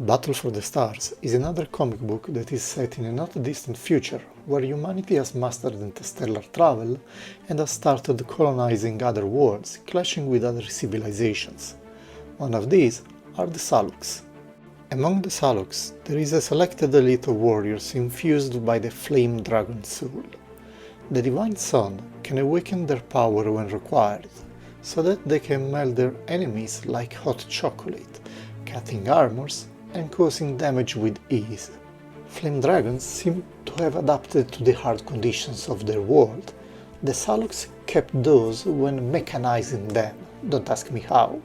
Battle for the Stars is another comic book that is set in a not distant future, where humanity has mastered interstellar travel and has started colonizing other worlds, clashing with other civilizations. One of these are the Saluks. Among the Saluks, there is a selected elite of warriors infused by the flame dragon soul. The Divine Sun can awaken their power when required, so that they can melt their enemies like hot chocolate, cutting armors and causing damage with ease. Flame dragons seem to have adapted to the hard conditions of their world. The Saluks kept those when mechanizing them, don't ask me how.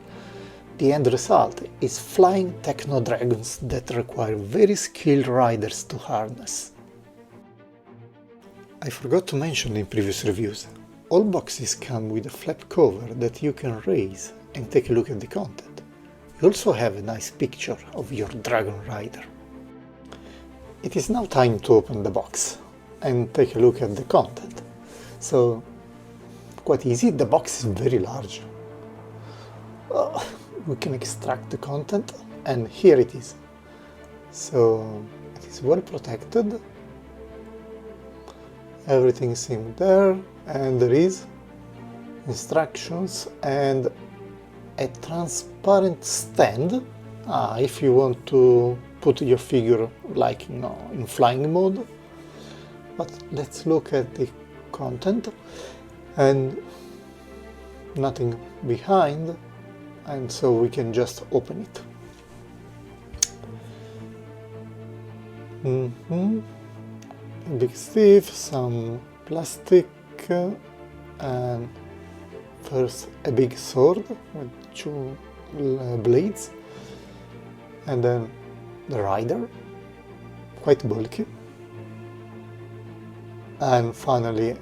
The end result is flying techno-dragons that require very skilled riders to harness. I forgot to mention in previous reviews, all boxes come with a flap cover that you can raise and take a look at the content. You also have a nice picture of your dragon rider. It is now time to open the box and take a look at the content. So, quite easy, the box is very large. We can extract the content and here it is. So, it is well protected. Everything is in there and there is instructions and a transparent stand if you want to put your figure like in flying mode. But let's look at the content and nothing behind, and so we can just open it. Big stiff, some plastic, and first a big sword with two blades, and then the rider, quite bulky, and finally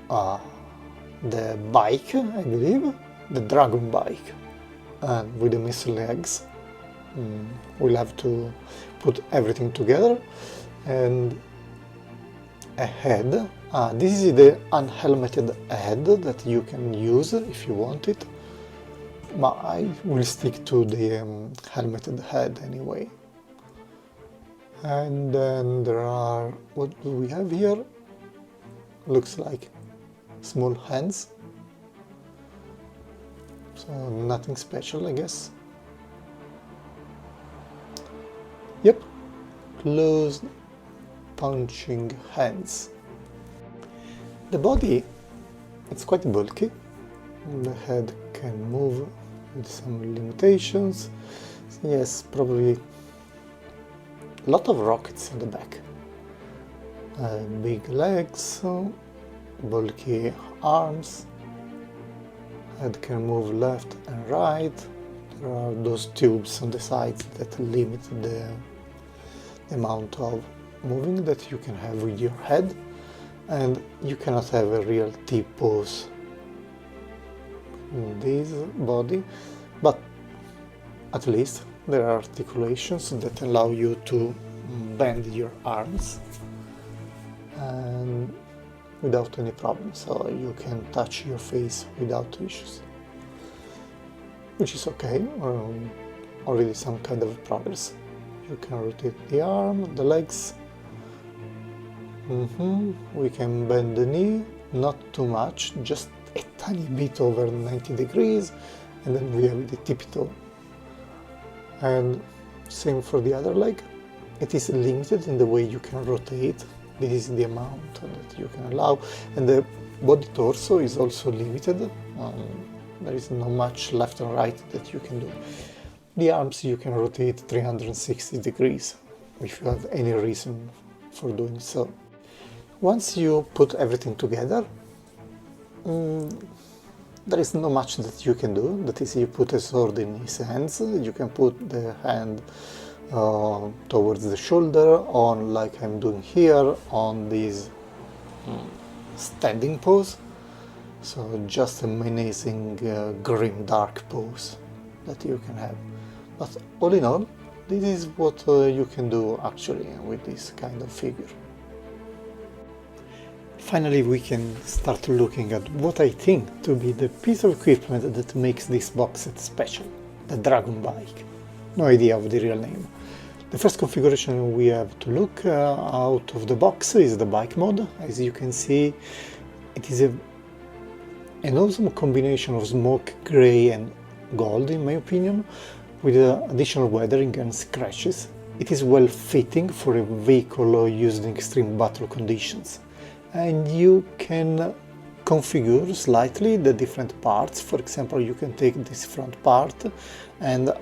the bike, I believe, the dragon bike, and with the missile legs. We'll have to put everything together, and a head. This is the unhelmeted head that you can use if you want it, but I will stick to the helmeted head anyway. And then there are, what do we have here? Looks like small hands, so nothing special, I guess. Yep, closed punching hands. The body, it's quite bulky. The head can move with some limitations. Yes, probably a lot of rockets in the back. Big legs, bulky arms. Head can move left and right. There are those tubes on the sides that limit the amount of moving that you can have with your head, and you cannot have a real T-pose in this body, but at least there are articulations that allow you to bend your arms and without any problem, so you can touch your face without issues, which is okay, already some kind of progress. You can rotate the arm, the legs. We can bend the knee, not too much, just a tiny bit over 90 degrees, and then we have the tippy toe. And same for the other leg. It is limited in the way you can rotate. This is the amount that you can allow, and the body torso is also limited. There is not much left and right that you can do. The arms you can rotate 360 degrees if you have any reason for doing so. Once you put everything together, there is not much that you can do. That is, you put a sword in his hands, you can put the hand towards the shoulder, on like I'm doing here, on this standing pose. So just a menacing, grim, dark pose that you can have. But all in all, this is what you can do actually with this kind of figure. Finally, we can start looking at what I think to be the piece of equipment that makes this box set special, the Dragon Bike. No idea of the real name. The first configuration we have to look out of the box is the bike mode. As you can see, it is an awesome combination of smoke, grey and gold in my opinion, with additional weathering and scratches. It is well fitting for a vehicle used in extreme battle conditions, and you can configure slightly the different parts. For example, you can take this front part and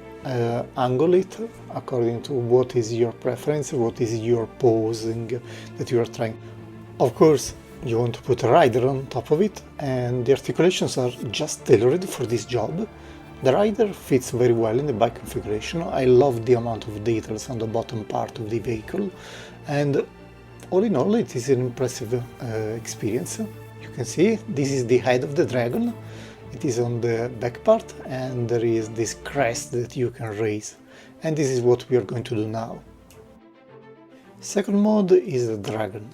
angle it according to what is your preference, what is your posing that you are trying. Of course, you want to put a rider on top of it, and the articulations are just tailored for this job. The rider fits very well in the bike configuration. I love the amount of details on the bottom part of the vehicle, and all in all it is an impressive experience. You can see this is the head of the dragon. It is on the back part, and there is this crest that you can raise, and this is what we are going to do now. Second mode is the dragon,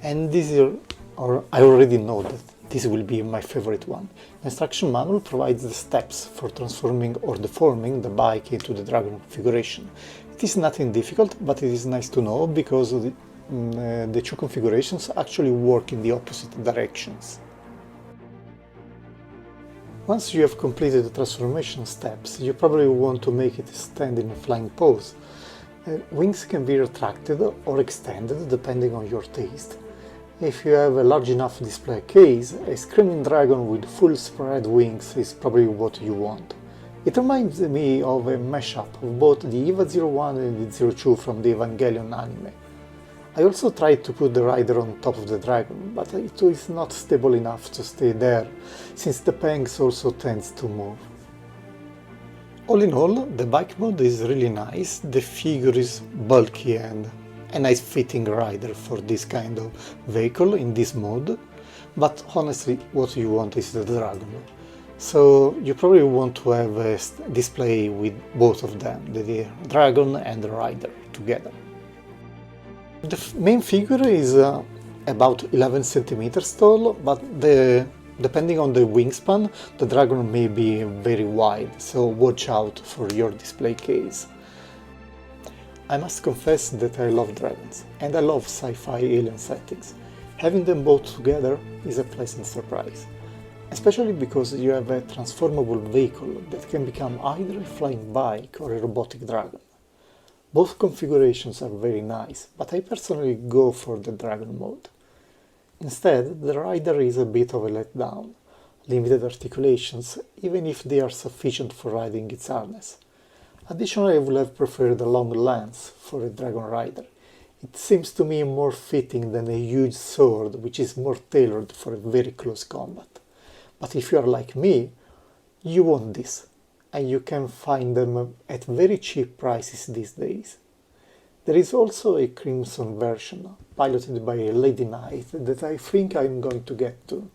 and this is, I already know that this will be my favorite one. The instruction manual provides the steps for transforming or deforming the bike into the dragon configuration. It is nothing difficult, but it is nice to know because the two configurations actually work in the opposite directions. Once you have completed the transformation steps, you probably want to make it stand in a flying pose. Wings can be retracted or extended depending on your taste. If you have a large enough display case, a screaming dragon with full spread wings is probably what you want. It reminds me of a mashup of both the EVA 01 and the 02 from the Evangelion anime. I also tried to put the rider on top of the dragon, but it is not stable enough to stay there, since the pegs also tends to move. All in all, the bike mode is really nice. The figure is bulky and a nice fitting rider for this kind of vehicle in this mode, but honestly what you want is the dragon. So you probably want to have a display with both of them, the dragon and the rider together. The main figure is about 11 centimeters tall, but depending on the wingspan, the dragon may be very wide, so watch out for your display case. I must confess that I love dragons, and I love sci-fi alien settings. Having them both together is a pleasant surprise, especially because you have a transformable vehicle that can become either a flying bike or a robotic dragon. Both configurations are very nice, but I personally go for the dragon mode. Instead, the rider is a bit of a letdown. Limited articulations, even if they are sufficient for riding its harness. Additionally, I would have preferred a long lance for a dragon rider. It seems to me more fitting than a huge sword, which is more tailored for a very close combat. But if you are like me, you want this, and you can find them at very cheap prices these days. There is also a crimson version, piloted by a lady knight, that I think I'm going to get to.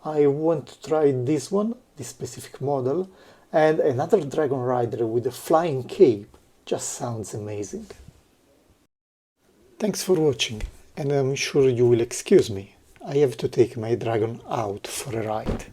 I want to try this one, this specific model, and another dragon rider with a flying cape just sounds amazing. Thanks for watching, and I'm sure you will excuse me. I have to take my dragon out for a ride.